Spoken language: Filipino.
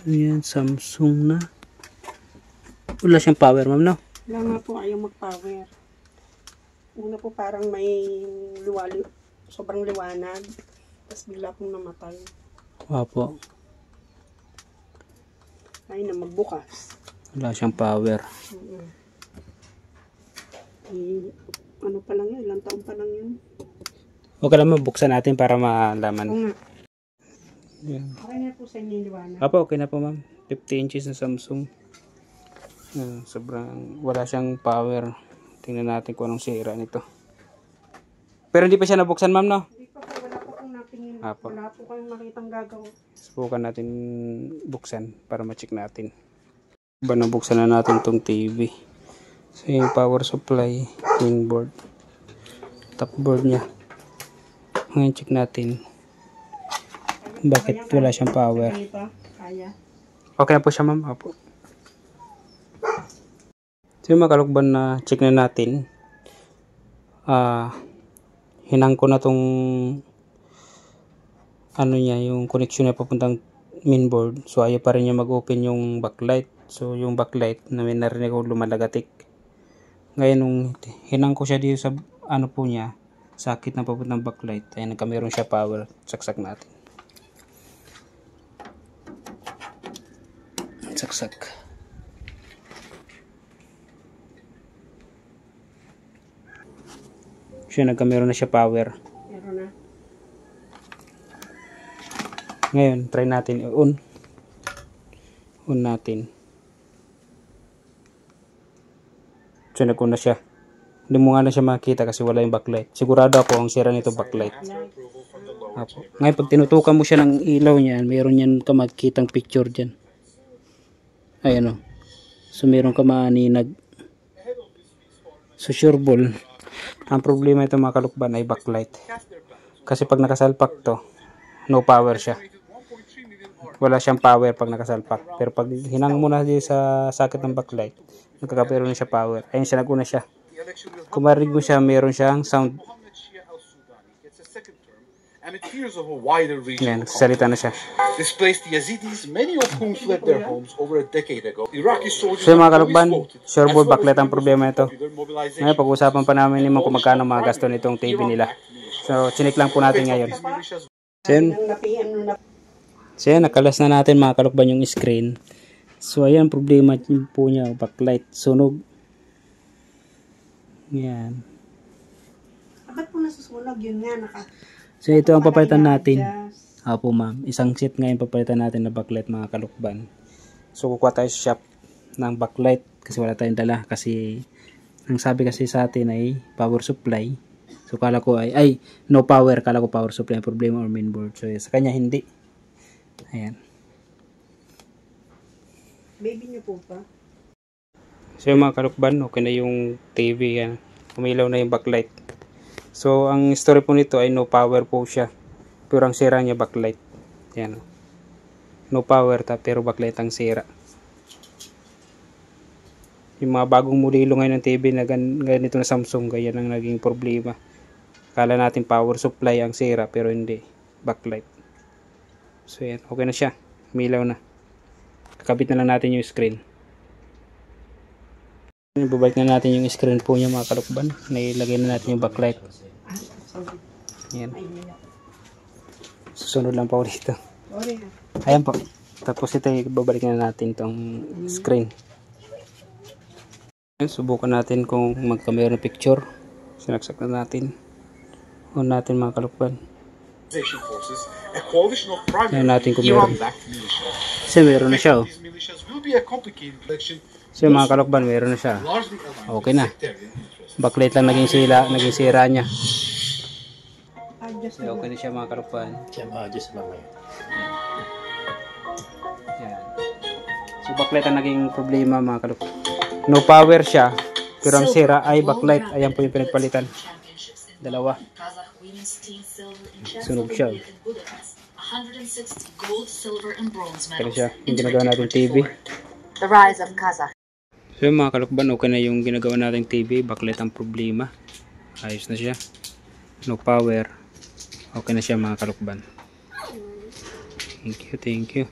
Ayan, Samsung na. Wala siyang power, ma'am, no? Wala nga po, ayaw mag-power. Una po parang may sobrang liwanag. Tapos bigla pong namatay. Opo. Ay na magbukas. Wala siyang power. Ano pa lang yun? Ilang taon pa lang yun? Okay lang, mabuksan natin para malaman. Oo nga. Ayan. Okay na po sa inyo yung liwanag. Opo, okay na po, ma'am. 50 inches na Samsung. Sobrang wala siyang power. Tingnan natin kung anong sira nito. Pero hindi pa siya nabuksan, ma'am, no? Hindi pa po, wala po kong natingin. Apo. Wala po kayong makitang gagawa. Subukan natin buksan para ma-check natin. Nabuksan na natin tong TV. So yung power supply, mainboard, top board niya. Ngayon check natin. Bakit wala siyang power? Kaya. Okay na po siya, ma'am. Opo. So yung mga kalukban na check na natin. Hinang ko na tong ano niya, yung connection niya papuntang mainboard. So ayaw pa rin niya mag-open yung backlight. So yung backlight na may narinig ko lumalagatik. Ngayon nung hinang ko siya dito sa ano po niya, sakit na papuntang backlight. Ayun, nagkameron siya power. Saksak natin. Saksak. Siya nagkameron na siya power. Meron na. Ngayon, try natin i-on. On natin. So, nag-on na siya. Hindi mo nga na siya makita kasi wala yung backlight. Sigurado ako ang sira nito backlight. Apo. Ngayon, pag tinutukan mo siya ng ilaw niyan, meron yan ka makikitang picture dyan. Ayan o. So, meron ka maaninag. So, sure ball. Ang problema ito mga kalukban ay backlight. Kasi pag nakasalpak to, no power siya. Wala siyang power pag nakasalpak. Pero pag hinang mo na sa sakit ng backlight, nagkakaperon na siya power. Ayun siya, naguna siya. Kung marinig mo siya, meron siyang sound. Yan, nagsasalita na siya. Displaced the Yazidis, many of whom fled their homes over a decade ago. Iraqi soldiers So mga kalukban, sure ball backlight ang problema ito. Ngayon, pag-usapan pa namin ni mo kung magkano mga gasto nitong TV nila. So, chinik lang po natin ngayon. So yan, nakalas na natin mga kalukban yung screen. So ayan, problema po niya, backlight, sunog. Yan. Ba't po nasusunog? Yun nga, So ito ang papalitan natin. Apo ma'am, isang set ngayon papalitan natin na backlight mga kalukban. So kukuha tayo sa shop ng backlight kasi wala tayong dala. Kasi ang sabi kasi sa atin ay power supply. So kala ko ay no power, kala ko power supply ang problema or mainboard. So sa kanya hindi. Ayan. Baby niyo po pa? So yung mga kalukban, okay na yung TV yan. Umilaw na yung backlight. So ang story po nito ay no power po siya. Pero ang sira niya backlight. Yan. No power pero backlight ang sira. Yung mga bagong modelo ngayon ng TV na ganito na Samsung, ganyan ang naging problema. Kala natin power supply ang sira pero hindi. Backlight. So yan, okay na siya. Umilaw na. Kakabit na lang natin yung screen. Ibabalik na natin yung screen po niya mga kalukban. Nailagay na natin yung backlight. Yan. Susunod lang pa dito. Ayan po. Tapos ito ibabalik na natin tong screen. Subukan natin kung magkamera ng picture. Sinaksak na natin. On natin mga kalukban. Ayan natin kung meron. Kasi meron na siya. So mga kalukban, meron na siya. Okay na. Backlight lang naging sira niya. Okay na siya mga kalukban. Adjust lang ngayon. Yan. So backlight ang naging problema mga kalukban. No power siya, pero ang sira ay backlight. Ayan po yung pinagpalitan. Dalawa. Sunog siya. Pero siya, yung ginagawa natin TV. The rise of Kazakh. So yung mga kalukban, okay na yung ginagawa natin TV. Backlight ang problema. Ayos na siya. No power. Okay na siya mga kalukban. Thank you, thank you.